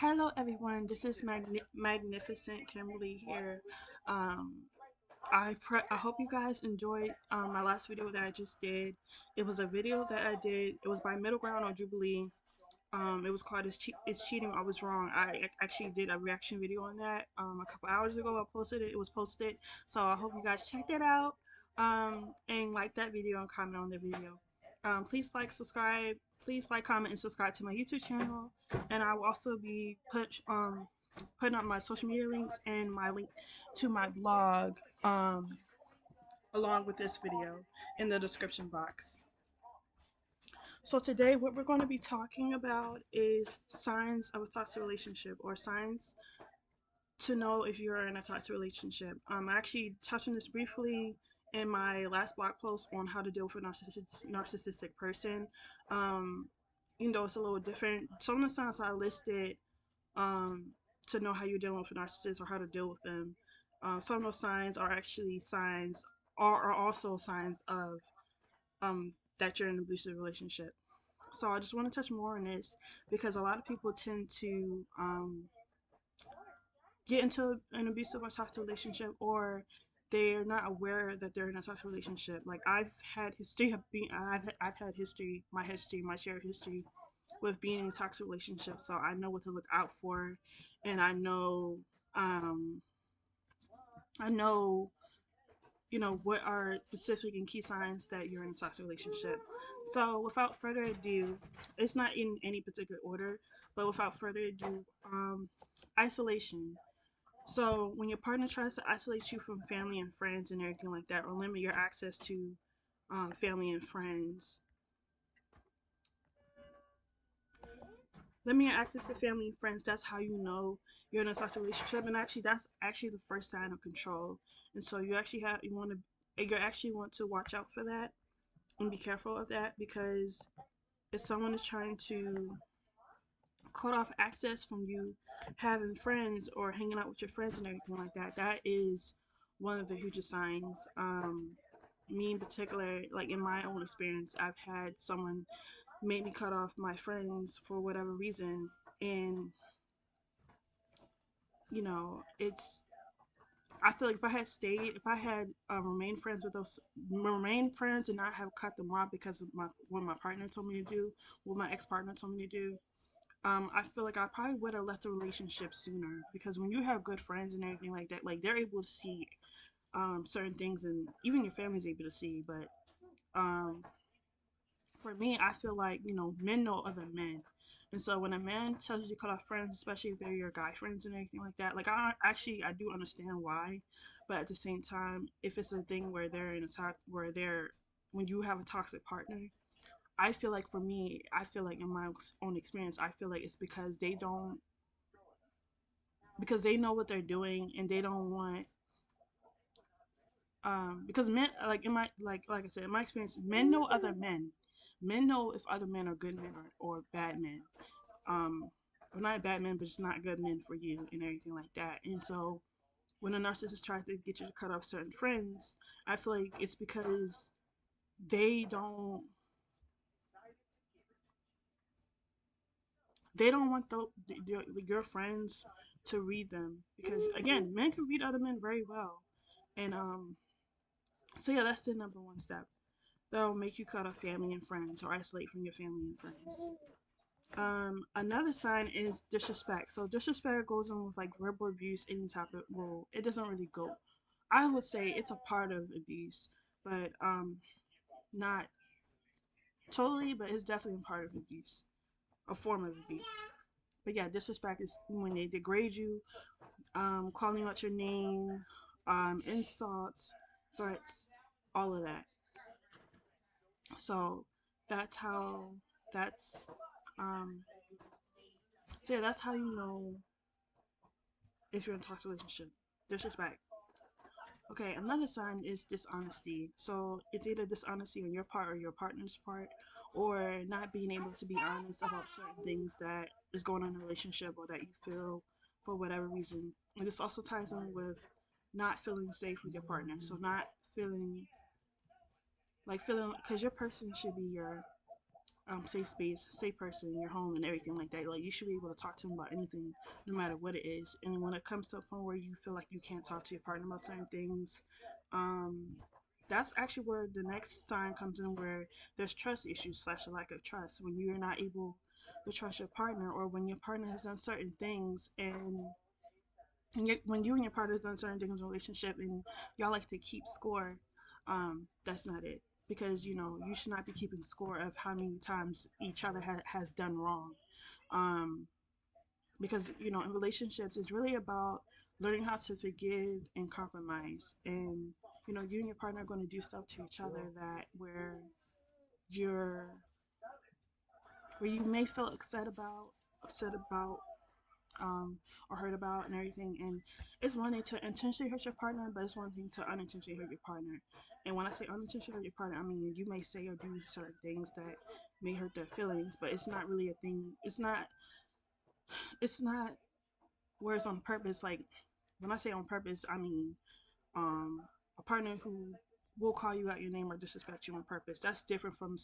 Hello everyone, this is Magnificent Kimberly here. Um, I hope you guys enjoyed my last video that I just did. It was a video that I did. It was by Middle Ground or Jubilee. It was called "It's Cheating, I Was Wrong." I actually did a reaction video on that a couple hours ago. I posted it. It was posted, so I hope you guys check that out and like that video and comment on the video. Please like, subscribe. Please like, comment, and subscribe to my YouTube channel. And I will also be putting up my social media links and my link to my blog along with this video in the description box. So today what we're going to be talking about is signs of a toxic relationship, or signs to know if you're in a toxic relationship. I actually touched on this briefly in my last blog post on how to deal with a narcissistic person. Um, it's a little different. Some of the signs I listed um, to know how you're dealing with a narcissist or how to deal with them. Some of those signs are actually signs, are also signs of that you're in an abusive relationship. So I just want to touch more on this because a lot of people tend to get into an abusive or toxic relationship, or they're not aware that they're in a toxic relationship. Like I've had history of being, I've had history, my shared history with being in a toxic relationship. So I know what to look out for, and um, I know, what are specific and key signs that you're in a toxic relationship. So without further ado, it's not in any particular order, but without further ado, isolation. So when your partner tries to isolate you from family and friends and everything like that, or limit your access to family and friends, limit your access to family and friends, that's how you know you're in a toxic relationship. And actually, that's actually the first sign of control. And so you actually want to watch out for that and be careful of that, because if someone is trying to cut off access from you having friends or hanging out with your friends and everything like that, that is one of the hugest signs. Me in particular, like in my own experience, I've had someone make me cut off my friends for whatever reason, and it's, I feel like if I had remained friends and not have cut them off because of what my partner told me to do, what my ex partner told me to do, I feel like I probably would have left the relationship sooner, because when you have good friends and everything like that, like they're able to see certain things, and even your family's able to see. But um, for me, I feel like men know other men, and so when a man tells you to cut off friends, especially if they're your guy friends and everything like that, like I do understand why, but at the same time, if it's a thing where they're in a talk where they're when you have a toxic partner, I feel like, for me, I feel like in my own experience, I feel like it's because they know what they're doing, and they don't want, because men, like in my like I said, in my experience, men know other men. Men know if other men are good men or bad men. Um or not bad men, but just not good men for you and everything like that. And so when a narcissist tries to get you to cut off certain friends, I feel like it's because they don't they don't want your friends to read them, because again, men can read other men very well. And so yeah, that's the number one step. They'll make you cut off family and friends, or isolate from your family and friends. Another sign is disrespect. So disrespect goes on with like verbal abuse, any type of, well, it doesn't really go. I would say it's a part of abuse, but not totally, but it's definitely a part of abuse, a form of abuse. But yeah, disrespect is when they degrade you, calling out your name, insults, threats, all of that. So that's how that's um so yeah, that's how you know if you're in a toxic relationship. Disrespect. Okay, another sign is dishonesty. So it's either dishonesty on your part or your partner's part, or not being able to be honest about certain things that is going on in a relationship, or that you feel for whatever reason. And this also ties in with not feeling safe with your partner. So not feeling, because your person should be your safe space, safe person, your home, and everything like that. Like you should be able to talk to them about anything, no matter what it is. And when it comes to a point where you feel like you can't talk to your partner about certain things, um, that's actually where the next sign comes in, where there's trust issues slash a lack of trust. When you're not able to trust your partner, or when your partner has done certain things, and when you and your partner's done certain things in a relationship, and y'all like to keep score, that's not it. Because you should not be keeping score of how many times each other has done wrong. Um, because in relationships, it's really about learning how to forgive and compromise. And you and your partner are going to do stuff to each other that you're where you may feel upset about, um, or hurt about and everything. And it's one thing to intentionally hurt your partner, but it's one thing to unintentionally hurt your partner. And when I say unintentionally hurt your partner, I mean you may say or do certain things that may hurt their feelings, but it's not really a thing. It's not where it's on purpose. Like when I say on purpose, I mean um, a partner who will call you out your name or disrespect you on purpose. That's different from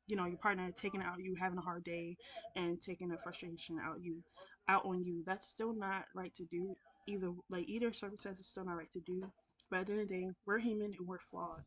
your partner taking out you having a hard day and taking a frustration out on you. That's still not right to do. Either circumstance is still not right to do. But at the end of the day, we're human and we're flawed,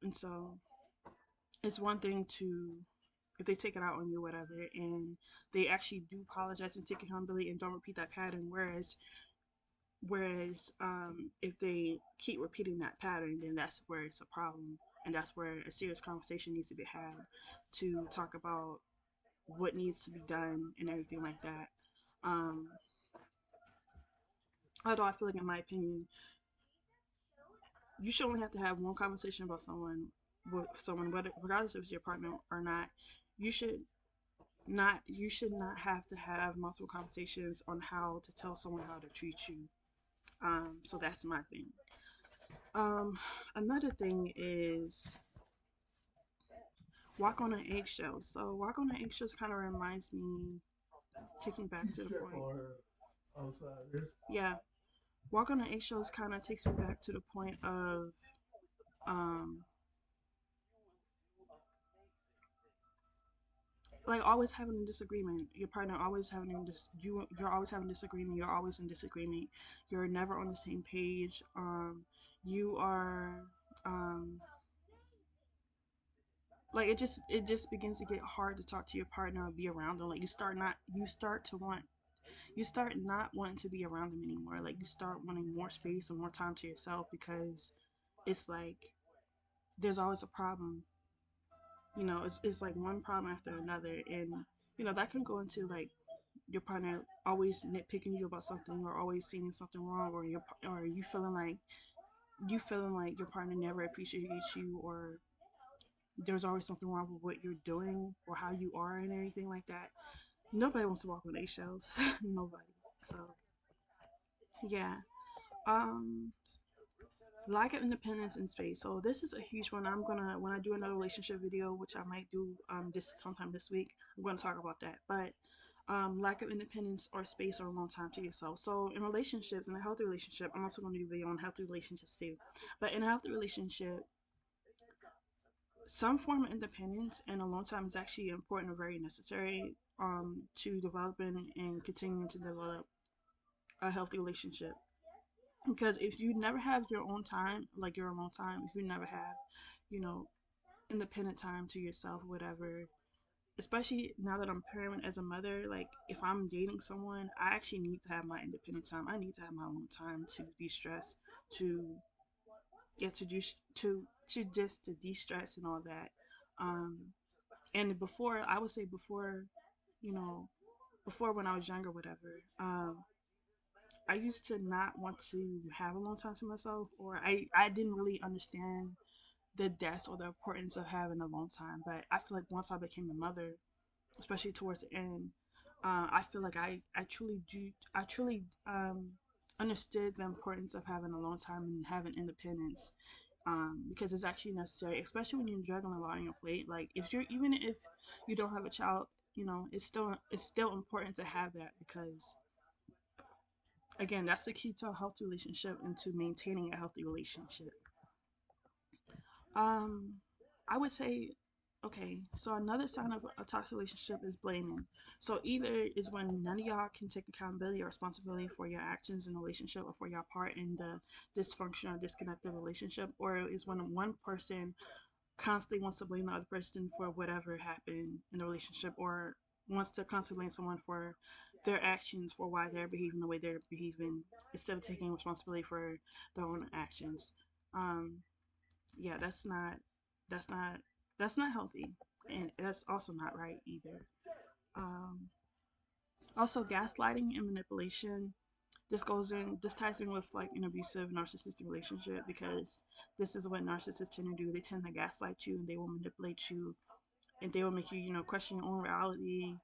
and so it's one thing to if they take it out on you, whatever, and they actually do apologize and take accountability and don't repeat that pattern. Whereas if they keep repeating that pattern, then that's where it's a problem. And that's where a serious conversation needs to be had to talk about what needs to be done and everything like that. Um, Although I feel like, in my opinion, you should only have to have one conversation about someone, whether regardless if it's your partner or not. You should you should not have to have multiple conversations on how to tell someone how to treat you. So that's my thing. Um, Another thing is walk on an eggshell. So walk on an eggshells kind of reminds me, takes me back to the point. Yeah, walk on an eggshells kind of takes me back to the point of um like always having a disagreement. Your partner always having this. You're always having disagreement. You're always in disagreement. You're never on the same page. You are um like it just begins to get hard to talk to your partner or be around them. Like you start not wanting to be around them anymore. Like you start wanting more space and more time to yourself, because it's like there's always a problem. It's like one problem after another, and that can go into like your partner always nitpicking you about something, or always seeing something wrong, or you feeling like your partner never appreciates you, or there's always something wrong with what you're doing or how you are and everything like that. Nobody wants to walk on eggshells. Nobody. So yeah. Um, Lack of independence in space. So this is a huge one. I'm gonna when I do another relationship video, which I might do this sometime this week, I'm gonna talk about that. But lack of independence or space or alone time to yourself. So in relationships, in a healthy relationship, I'm also gonna do a video on healthy relationships too. But in a healthy relationship, some form of independence and alone time is actually important or very necessary to developing and continuing to develop a healthy relationship. Because if you never have your own time, like your alone time, if you never have, you know, independent time to yourself, whatever, especially now that I'm parent as a mother, like if I'm dating someone, I actually need to have my independent time. I need to have my own time to de-stress, to get to do to just to de-stress and all that. Um, and before, I would say before, you know, before when I was younger, whatever. I used to not want to have a long time to myself, or I didn't really understand the depth or the importance of having a long time. But I feel like once I became a mother, especially towards the end, I feel like I truly understood the importance of having a long time and having independence, because it's actually necessary, especially when you're juggling a lot on your plate. Like even if you don't have a child, it's still important to have that, because again, that's the key to a healthy relationship and to maintaining a healthy relationship. Um, I would say Okay, so another sign of a toxic relationship is blaming. So either is when none of y'all can take accountability or responsibility for your actions in a relationship or for your part in the dysfunctional, disconnected relationship, or is when one person constantly wants to blame the other person for whatever happened in the relationship, or wants to constantly blame someone for their actions, for why they're behaving the way they're behaving, instead of taking responsibility for their own actions. Um, yeah, that's not that's not healthy, and that's also not right either. Um, Also, gaslighting and manipulation. This ties in with like an abusive narcissistic relationship, because this is what narcissists tend to do. They tend to gaslight you, and they will manipulate you, and they will make you, question your own reality,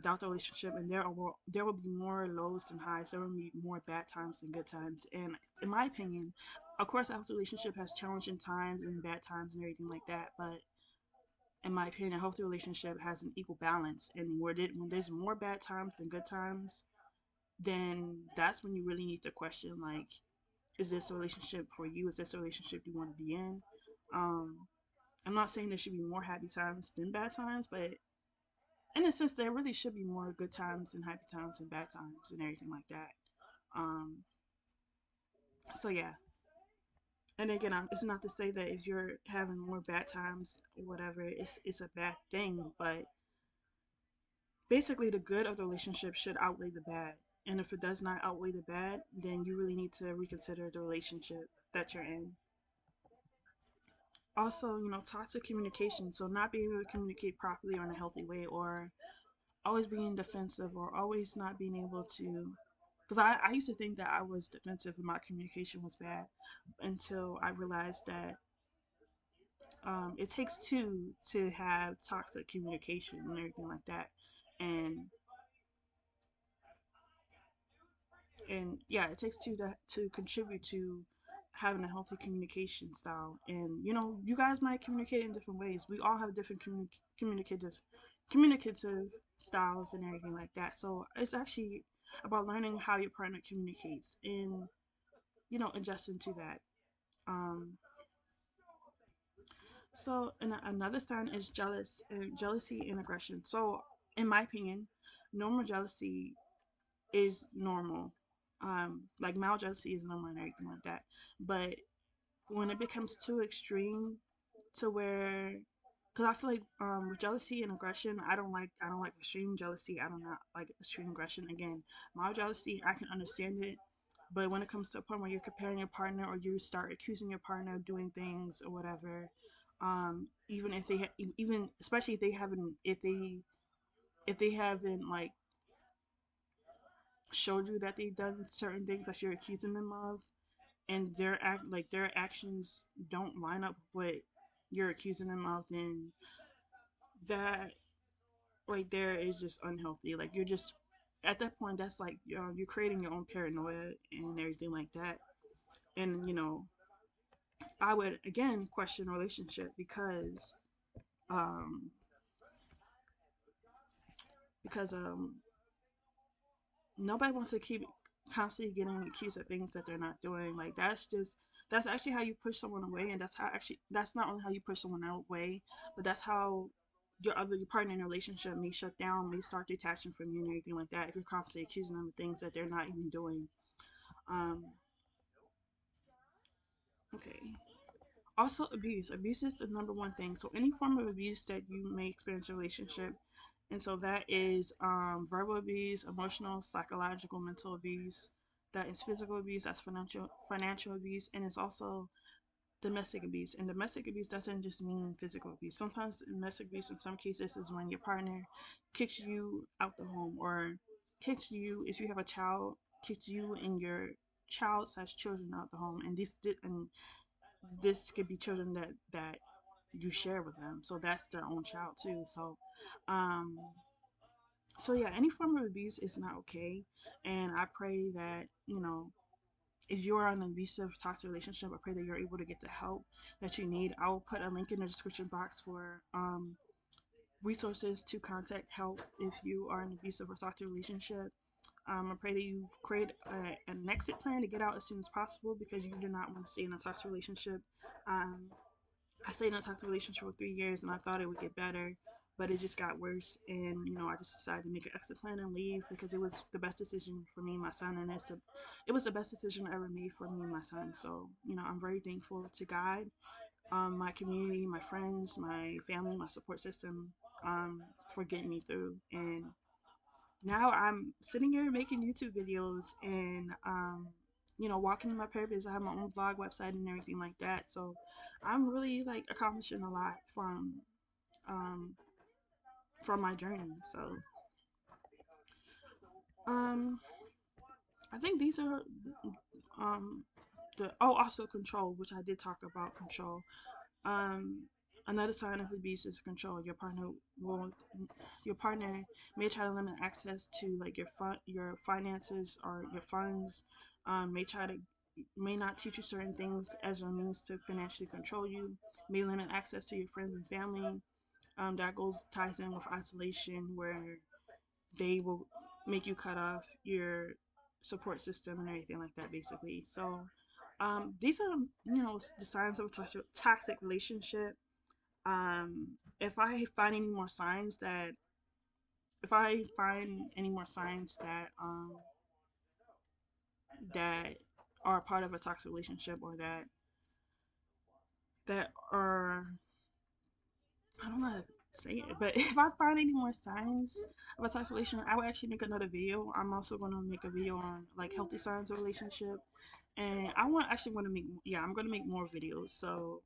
doubt the relationship, and there will be more lows than highs. There will be more bad times than good times. And in my opinion, of course, a healthy relationship has challenging times and bad times and everything like that. But in my opinion, a healthy relationship has an equal balance. And when there's more bad times than good times, then that's when you really need to question, like, is this a relationship for you? Is this a relationship you want to be in? Um, I'm not saying there should be more happy times than bad times, but in a sense, there really should be more good times and happy times and bad times and everything like that. Um, so yeah, and again, it's not to say that if you're having more bad times or whatever, it's a bad thing, but basically the good of the relationship should outweigh the bad. And if it does not outweigh the bad, then you really need to reconsider the relationship that you're in. Also, toxic communication. So not being able to communicate properly or in a healthy way, or always being defensive, or always not being able to. Because I used to think that I was defensive and my communication was bad, until I realized that it takes two to have toxic communication and everything like that. And yeah, it takes two to contribute to having a healthy communication style. And you guys might communicate in different ways. We all have different communicative styles and everything like that. So it's actually about learning how your partner communicates, and adjusting to that. um and another sign is jealousy and aggression. So in my opinion, normal jealousy is normal. Like mild jealousy is normal and everything like that. But when it becomes too extreme, to where, because I feel like with jealousy and aggression, I don't like extreme jealousy. I don't not like extreme aggression. Again, mild jealousy, I can understand it. But when it comes to a point where you're comparing your partner, or you start accusing your partner of doing things or whatever, even if even especially if they haven't like showed you that they've done certain things that you're accusing them of, and their actions don't line up with what you're accusing them of, then that right there is just unhealthy. Like, you're just, at that point, that's like you're creating your own paranoia and everything like that. And I would again question relationship, um because nobody wants to keep constantly getting accused of things that they're not doing. Like, that's actually how you push someone away, and that's not only how you push someone away, but that's how your partner in a relationship may shut down, may start detaching from you and everything like that, if you're constantly accusing them of things that they're not even doing. Um, okay. Also, abuse. Abuse is the number one thing. So any form of abuse that you may experience in a relationship, and so that is verbal abuse, emotional, psychological, mental abuse. That is physical abuse. That's financial abuse, and it's also domestic abuse. And domestic abuse doesn't just mean physical abuse. Sometimes domestic abuse, in some cases, is when your partner kicks you out the home, or kicks you, if you have a child, kicks you and your child/children out the home. And this could be children that you share with them, so that's their own child too. Um so yeah, any form of abuse is not okay. And I pray that, if you're in an abusive, toxic relationship, I pray that you're able to get the help that you need. I will put a link in the description box for resources to contact help if you are in an abusive or toxic relationship. I pray that you create an exit plan to get out as soon as possible, because you do not want to stay in a toxic relationship. um, I stayed in a toxic relationship for 3 years, and I thought it would get better, but it just got worse. And I just decided to make an exit plan and leave because it was the best decision for me and my son, and it was the best decision I ever made for me and my son. So I'm very thankful to God, my community, my friends, my family, my support system, for getting me through. And now I'm sitting here making YouTube videos and walking in my purpose. I have my own blog website and everything like that. So I'm really like accomplishing a lot um from my journey. So um I think these are um also control, which I did talk about control. Um, Another sign of abuse is control. Will, your partner may try to limit access to like your finances or your funds. May try to may not teach you certain things as a means to financially control you. May limit access to your friends and family. That goes ties in with isolation, where they will make you cut off your support system and everything like that, basically. So these are the signs of a toxic relationship. If I find any more signs that if I find any more signs that are part of a toxic relationship, or that are, I don't know how to say it, but if I find any more signs of a toxic relationship, I will actually make another video. I'm also going to make a video on like healthy signs of relationship, and I'm going to make more videos. So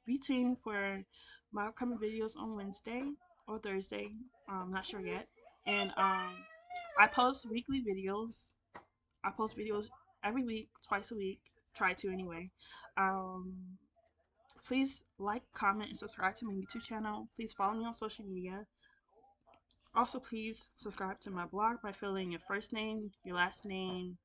be tuned for my upcoming videos on Wednesday or Thursday. I'm not sure yet. And I post weekly videos. I post videos every week, twice a week. Try to anyway. Um, Please like, comment, and subscribe to my YouTube channel. Please follow me on social media. Also, please subscribe to my blog by filling your first name, your last name,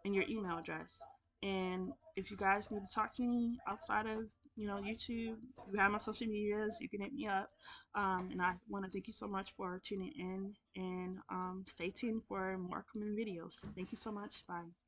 and your email address. And if you guys need to talk to me outside of YouTube, you have my social medias, you can hit me up. And I want to thank you so much for tuning in, and stay tuned for more upcoming videos. Thank you so much. Bye.